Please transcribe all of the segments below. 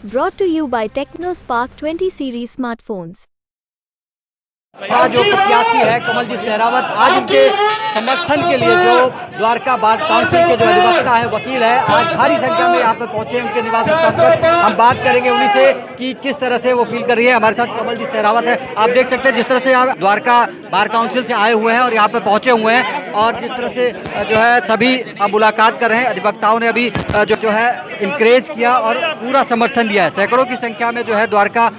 Brought to you by TechnoSpark 20 series smartphones. जो प्रत्याशी है कमलजीत सहरावत, आज उनके समर्थन के लिए जो द्वारका बार काउंसिल के जो अधिवक्ता है, वकील है, आज भारी संख्या में यहाँ पर पहुंचे उनके निवास स्थान पर। हम बात करेंगे उन्हीं से कि किस तरह से वो फील कर रही है। हमारे साथ कमलजीत सहरावत है। आप देख सकते हैं जिस तरह से यहाँ द्वारका बार काउंसिल से आए हुए हैं और यहाँ पर पहुँचे हुए हैं, और जिस तरह से जो है सभी मुलाकात कर रहे हैं। अधिवक्ताओं ने अभी जो है इंकरेज किया और पूरा समर्थन दिया है। सैकड़ों की संख्या में जो है द्वारका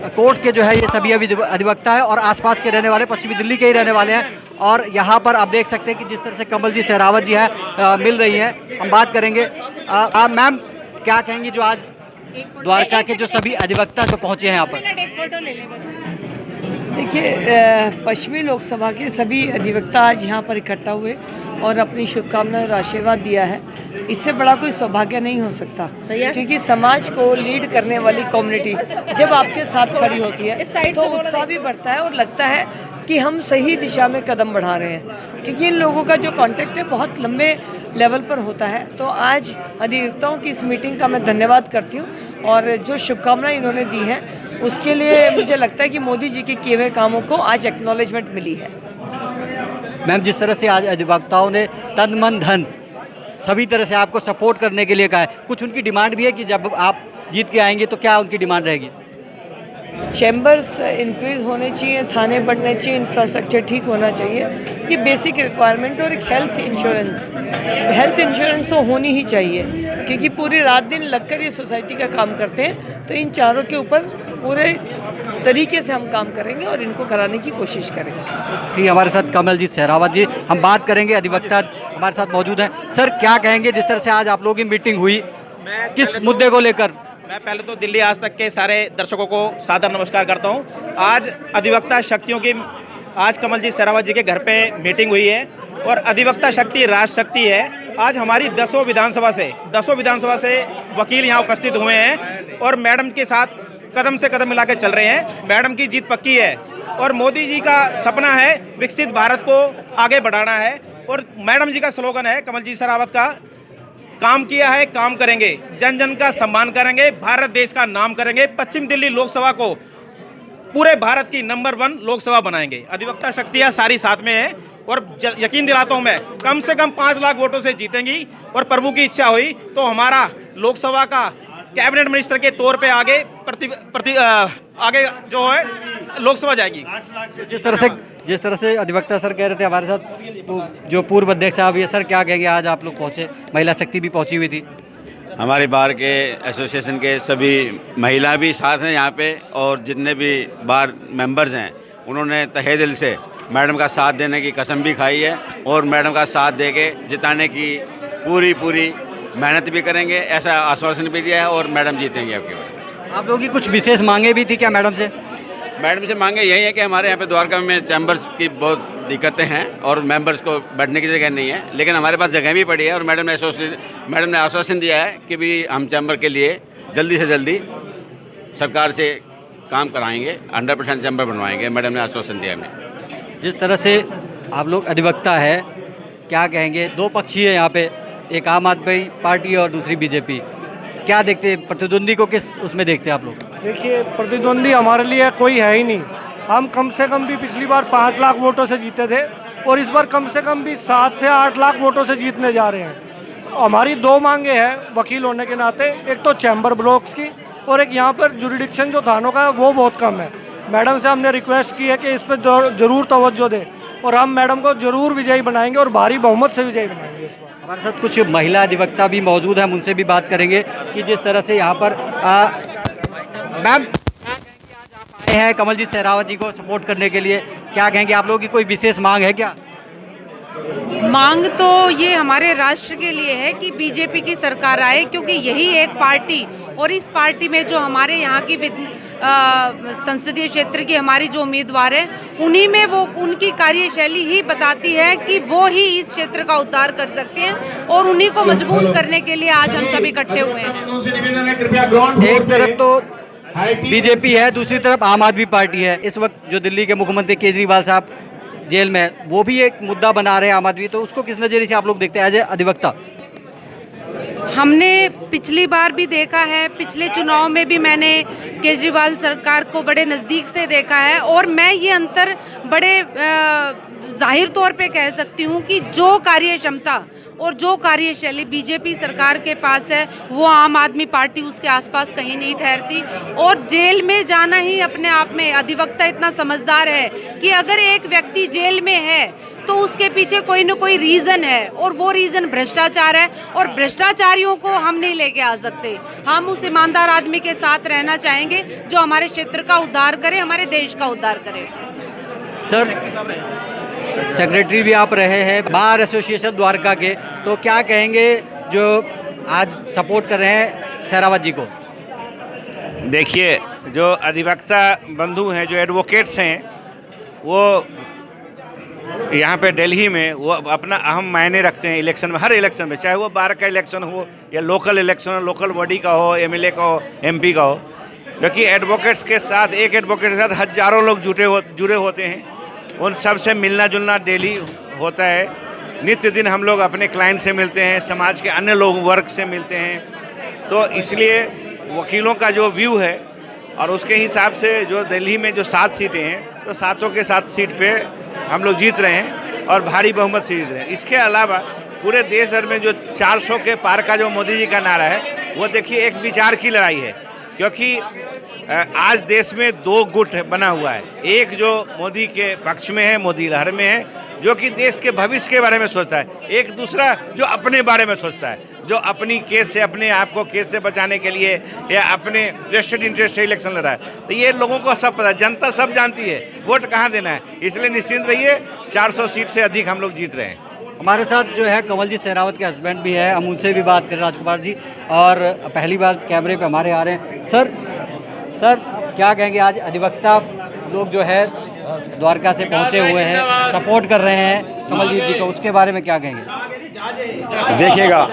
कोर्ट के जो है ये सभी अधिवक्ता है और आसपास के रहने वाले, पश्चिमी दिल्ली के ही रहने वाले हैं। और यहाँ पर आप देख सकते हैं कि जिस तरह से कमलजीत सहरावत जी है मिल रही हैं। हम बात करेंगे। मैम, क्या कहेंगी जो आज द्वारका के जो सभी अधिवक्ता जो पहुँचे हैं यहाँ पर? देखिए, पश्चिमी लोकसभा के सभी अधिवक्ता आज यहाँ पर इकट्ठा हुए और अपनी शुभकामनाएं और आशीर्वाद दिया है। इससे बड़ा कोई सौभाग्य नहीं हो सकता, क्योंकि समाज को लीड करने वाली कम्युनिटी जब आपके साथ खड़ी होती है तो उत्साह भी बढ़ता है और लगता है कि हम सही दिशा में कदम बढ़ा रहे हैं, क्योंकि इन लोगों का जो कांटेक्ट है बहुत लंबे लेवल पर होता है। तो आज अधिवक्ताओं की इस मीटिंग का मैं धन्यवाद करती हूँ और जो शुभकामनाएं इन्होंने दी हैं उसके लिए मुझे लगता है कि मोदी जी के किए हुए कामों को आज एक्नॉलेजमेंट मिली है। मैम, जिस तरह से आज अधिवक्ताओं ने तन मन धन सभी तरह से आपको सपोर्ट करने के लिए कहा है, कुछ उनकी डिमांड भी है कि जब आप जीत के आएंगे तो क्या उनकी डिमांड रहेगी? चैम्बर्स इंक्रीज होने चाहिए, थाने बढ़ने चाहिए, इंफ्रास्ट्रक्चर ठीक होना चाहिए, ये बेसिक रिक्वायरमेंट। और एक हेल्थ इंश्योरेंस तो होनी ही चाहिए, क्योंकि पूरी रात दिन लगकर ये सोसाइटी का काम करते हैं। तो इन चारों के ऊपर पूरे तरीके से हम काम करेंगे और इनको कराने की कोशिश करेंगे। ठीक, हमारे साथ कमलजीत सहरावत जी, हम बात करेंगे। अधिवक्ता हमारे साथ मौजूद हैं। सर, क्या कहेंगे जिस तरह से आज आप लोगों की मीटिंग हुई, किस मुद्दे को लेकर? मैं पहले तो दिल्ली आज तक के सारे दर्शकों को सादर नमस्कार करता हूं। आज अधिवक्ता शक्तियों की आज कमलजीत सहरावत जी के घर पे मीटिंग हुई है और अधिवक्ता शक्ति राष्ट्र शक्ति है। आज हमारी 10 विधानसभा से वकील यहाँ उपस्थित हुए हैं और मैडम के साथ कदम से कदम मिला के चल रहे हैं। मैडम की जीत पक्की है और मोदी जी का सपना है विकसित भारत को आगे बढ़ाना है। और मैडम जी का स्लोगन है कमलजीत सहरावत का, काम किया है काम करेंगे, जन जन का सम्मान करेंगे, भारत देश का नाम करेंगे, पश्चिम दिल्ली लोकसभा को पूरे भारत की नंबर 1 लोकसभा बनाएंगे। अधिवक्ता शक्तियाँ सारी साथ में है और यकीन दिलाता हूँ मैं कम से कम 5 लाख वोटों से जीतेंगी। और प्रभु की इच्छा हुई तो हमारा लोकसभा का कैबिनेट मिनिस्टर के तौर पे आगे आगे जो है लोकसभा जाएगी। जिस तरह से अधिवक्ता सर कह रहे थे हमारे साथ जो पूर्व अध्यक्ष साहब, ये सर क्या कहेंगे? आज आप लोग पहुंचे, महिला शक्ति भी पहुंची हुई थी। हमारे बार के एसोसिएशन के सभी महिला भी साथ हैं यहाँ पे, और जितने भी बार मेंबर्स हैं उन्होंने तहे दिल से मैडम का साथ देने की कसम भी खाई है और मैडम का साथ दे के जिताने की पूरी मेहनत भी करेंगे, ऐसा आश्वासन भी दिया है और मैडम जीतेंगे आपके बारे। आप लोगों की कुछ विशेष मांगे भी थी क्या मैडम से? मैडम से मांगे यही है कि हमारे यहाँ पे द्वारका में चैम्बर्स की बहुत दिक्कतें हैं और मेंबर्स को बैठने की जगह नहीं है, लेकिन हमारे पास जगह भी पड़ी है और मैडम ने आश्वासन दिया है कि भी हम चैम्बर के लिए जल्दी से जल्दी सरकार से काम कराएंगे, 100% चैम्बर बनवाएंगे। मैडम ने आश्वासन दिया हमें। जिस तरह से आप लोग अधिवक्ता है, क्या कहेंगे? 2 पक्षी है यहाँ पे, एक आम आदमी पार्टी और दूसरी बीजेपी। क्या देखते हैं प्रतिद्वंदी को, किस उसमें देखते हैं आप लोग? देखिए, प्रतिद्वंदी हमारे लिए कोई है ही नहीं। हम कम से कम भी पिछली बार 5 लाख वोटों से जीते थे और इस बार कम से कम भी 7 से 8 लाख वोटों से जीतने जा रहे हैं। हमारी 2 मांगे हैं वकील होने के नाते, एक तो चैम्बर ब्लॉक्स की और एक यहाँ पर जुरिडिक्शन जो थानों का है वो बहुत कम है। मैडम से हमने रिक्वेस्ट की है कि इस पर ज़रूर तवज्जो दें और हम मैडम को ज़रूर विजयी बनाएंगे और भारी बहुमत से विजयी बनाएंगे इस बार। हमारे साथ कुछ महिला अधिवक्ता भी मौजूद हैं, हम उनसे भी बात करेंगे कि जिस तरह से यहाँ पर मैम आज आप आए हैं कमलजीत सहरावत जी को सपोर्ट करने के लिए, क्या कहेंगे? आप लोगों की कोई विशेष मांग है क्या? मांग तो ये हमारे राष्ट्र के लिए है कि बीजेपी की सरकार आए, क्योंकि यही एक पार्टी और इस पार्टी में जो हमारे यहाँ की संसदीय क्षेत्र की हमारी जो उम्मीदवार है, उन्हीं में वो उनकी कार्यशैली ही बताती है कि वो ही इस क्षेत्र का उद्धार कर सकते हैं और उन्हीं को मजबूत करने के लिए आज हम सभी इकट्ठे हुए हैं। एक तरफ तो बीजेपी है, दूसरी तरफ आम आदमी पार्टी है। इस वक्त जो दिल्ली के मुख्यमंत्री केजरीवाल साहब जेल में, वो भी एक मुद्दा बना रहे हैं आम आदमी, तो उसको किस नज़रिए से आप लोग देखते हैं एज ए अधिवक्ता? हमने पिछली बार भी देखा है, पिछले चुनाव में भी मैंने केजरीवाल सरकार को बड़े नज़दीक से देखा है और मैं ये अंतर बड़े जाहिर तौर पे कह सकती हूँ कि जो कार्य क्षमता और जो कार्यशैली बीजेपी सरकार के पास है वो आम आदमी पार्टी उसके आसपास कहीं नहीं ठहरती। और जेल में जाना ही अपने आप में, अधिवक्ता इतना समझदार है कि अगर एक व्यक्ति जेल में है तो उसके पीछे कोई ना कोई रीज़न है और वो रीज़न भ्रष्टाचार है और भ्रष्टाचारियों को हम नहीं लेके आ सकते। हम उस ईमानदार आदमी के साथ रहना चाहेंगे जो हमारे क्षेत्र का उद्धार करे, हमारे देश का उद्धार करे। सर, सेक्रेटरी भी आप रहे हैं बार एसोसिएशन द्वारका के, तो क्या कहेंगे जो आज सपोर्ट कर रहे हैं सहरावत जी को? देखिए, जो अधिवक्ता बंधु हैं, जो एडवोकेट्स हैं, वो यहाँ पे दिल्ली में वो अपना अहम मायने रखते हैं इलेक्शन में, हर इलेक्शन में, चाहे वो बार का इलेक्शन हो या लोकल इलेक्शन हो, लोकल बॉडी का हो, एमएलए का हो, एमपी का हो, क्योंकि एडवोकेट्स के साथ, एक एडवोकेट के साथ हजारों लोग जुड़े होते हैं। उन सब से मिलना जुलना डेली होता है। नित्य दिन हम लोग अपने क्लाइंट से मिलते हैं, समाज के अन्य लोग वर्ग से मिलते हैं। तो इसलिए वकीलों का जो व्यू है और उसके हिसाब से जो दिल्ली में जो 7 सीटें हैं, तो 7 के 7 सीट पे हम लोग जीत रहे हैं और भारी बहुमत से जीत रहे हैं। इसके अलावा पूरे देश भर में जो 400 के पार का जो मोदी जी का नारा है, वो देखिए एक विचार की लड़ाई है, क्योंकि आज देश में 2 गुट बना हुआ है। एक जो मोदी के पक्ष में है, मोदी लहर में है, जो कि देश के भविष्य के बारे में सोचता है। एक दूसरा जो अपने बारे में सोचता है, जो अपनी केस से, अपने आप को केस से बचाने के लिए या अपने वेस्टेड इंटरेस्ट से इलेक्शन लड़ रहा है। तो ये लोगों को सब पता है, जनता सब जानती है वोट कहाँ देना है। इसलिए निश्चिंत रहिए, 400 सीट से अधिक हम लोग जीत रहे हैं। हमारे साथ जो है कमल जी सहरावत के हस्बैंड भी है, हम उनसे भी बात करें, राजकुमार जी, और पहली बार कैमरे पे हमारे आ रहे हैं। सर क्या कहेंगे, आज अधिवक्ता लोग जो है द्वारका से पहुंचे हुए हैं, सपोर्ट कर रहे हैं कमलजीत जी को, उसके बारे में क्या कहेंगे? देखिएगा,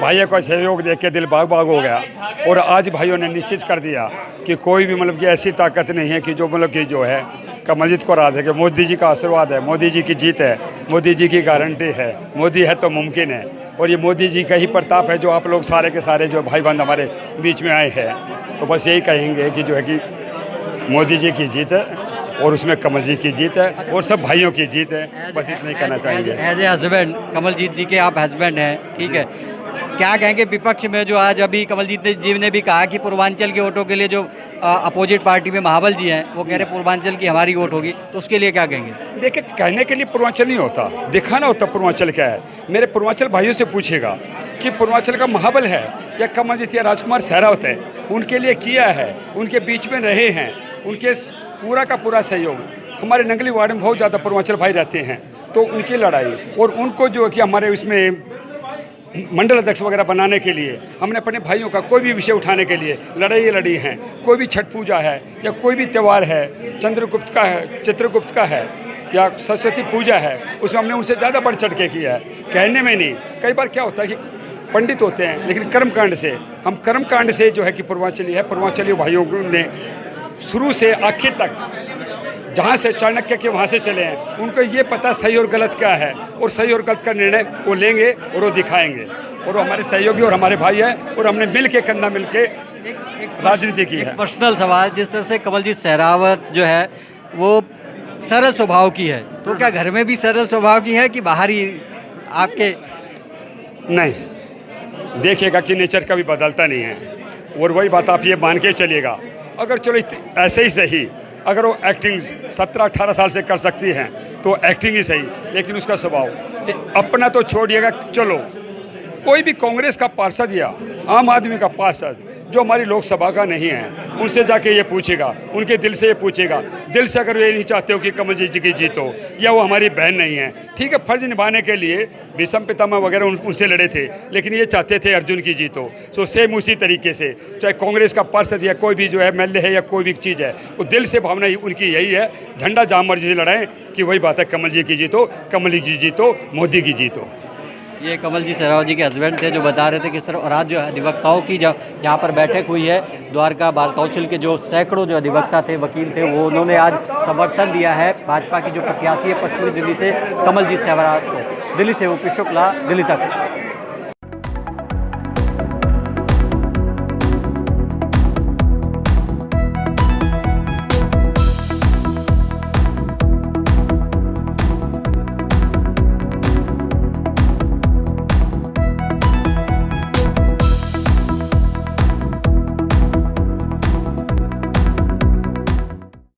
भाइयों का सहयोग देख के दिल बाग बाग हो गया और आज भाइयों ने निश्चित कर दिया कि कोई भी मतलब कि ऐसी ताकत नहीं है कि जो मतलब कि जो है कमलजीत को हरा देगा। मोदी जी का आशीर्वाद है, मोदी जी की जीत है, मोदी जी की गारंटी है, मोदी है तो मुमकिन है। और ये मोदी जी का ही प्रताप है जो आप लोग सारे के सारे जो भाई बंद हमारे बीच में आए हैं। तो बस यही कहेंगे कि जो है कि मोदी जी की जीत है और उसमें कमल जी की जीत है और सब भाइयों की जीत है। बस इतना ही कहना चाहेंगे। एज ए हस्बैंड, कमलजीत जी के आप हस्बैंड हैं, ठीक है, क्या कहेंगे विपक्ष में जो आज अभी कमलजीत जी ने भी कहा कि पूर्वांचल के वोटों के लिए जो अपोजिट पार्टी में महाबल जी हैं वो कह रहे पूर्वांचल की हमारी वोट होगी, तो उसके लिए क्या कहेंगे? देखिए, कहने के लिए पूर्वांचल नहीं होता, दिखाना होता पूर्वांचल क्या है। मेरे पूर्वांचल भाइयों से पूछेगा कि पूर्वांचल का महाबल है या कमलजीत या राजकुमार सहरावत है, उनके लिए किया है, उनके बीच में रहे हैं, उनके पूरा का पूरा सहयोग। हमारे नंगली वार्ड में बहुत ज़्यादा पूर्वांचल भाई रहते हैं, तो उनकी लड़ाई और उनको जो कि हमारे इसमें मंडल अध्यक्ष वगैरह बनाने के लिए हमने अपने भाइयों का कोई भी विषय उठाने के लिए लड़ाई लड़ी हैं। कोई भी छठ पूजा है या कोई भी त्यौहार है, चंद्रगुप्त का है, चित्रगुप्त का है या सरस्वती पूजा है, उसमें हमने उनसे ज़्यादा बढ़ चढ़ के किया है, कहने में नहीं। कई बार क्या होता है कि पंडित होते हैं लेकिन कर्मकांड से, हम कर्मकांड से जो है कि पूर्वांचली है, पूर्वांचली भाइयों ने शुरू से आखिर तक जहाँ से चाणक्य के वहाँ से चले हैं, उनको ये पता सही और गलत क्या है और सही और गलत का निर्णय वो लेंगे और वो दिखाएंगे। और वो हमारे सहयोगी और हमारे भाई हैं और हमने मिल के कंधा मिल के राजनीति की है। पर्सनल सवाल, जिस तरह से कमलजीत सहरावत जो है वो सरल स्वभाव की है, तो क्या घर में भी सरल स्वभाव की है कि बाहर ही आपके? नहीं, देखिएगा कि नेचर कभी बदलता नहीं है और वही बात आप ये मान के चलिएगा। अगर चलो ऐसे ही सही, अगर वो एक्टिंग 17-18 साल से कर सकती हैं तो एक्टिंग ही सही, लेकिन उसका स्वभाव अपना तो छोड़िएगा। चलो कोई भी कांग्रेस का पार्षद या आम आदमी का पार्षद जो हमारी लोकसभा का नहीं है, उनसे जाके ये पूछेगा, उनके दिल से ये पूछेगा, दिल से अगर ये नहीं चाहते हो कि कमलजीत जी की जीत हो या वो हमारी बहन नहीं है, ठीक है, फर्ज निभाने के लिए भीष्म पितामह वगैरह उनसे लड़े थे, लेकिन ये चाहते थे अर्जुन की जीत हो। सो सेम उसी तरीके से चाहे कांग्रेस का पार्षद या कोई भी जो है एमएलए है या कोई भी चीज़ है, वो दिल से भावना उनकी यही है, झंडा जहाँ मर्जी से लड़ाएं कि वही बात है, कमल जी की जीत हो, कमल जी की जीत हो, मोदी की जीत हो। ये कमलजीत सहरावत जी के हस्बैंड थे जो बता रहे थे किस तरह। और आज जो अधिवक्ताओं की यहाँ पर बैठक हुई है, द्वारका बार काउंसिल के जो सैकड़ों जो अधिवक्ता थे, वकील थे, वो उन्होंने आज समर्थन दिया है भाजपा की जो प्रत्याशी है पश्चिमी दिल्ली से कमलजीत सहरावत को। दिल्ली से ओपी शुक्ला, दिल्ली तक।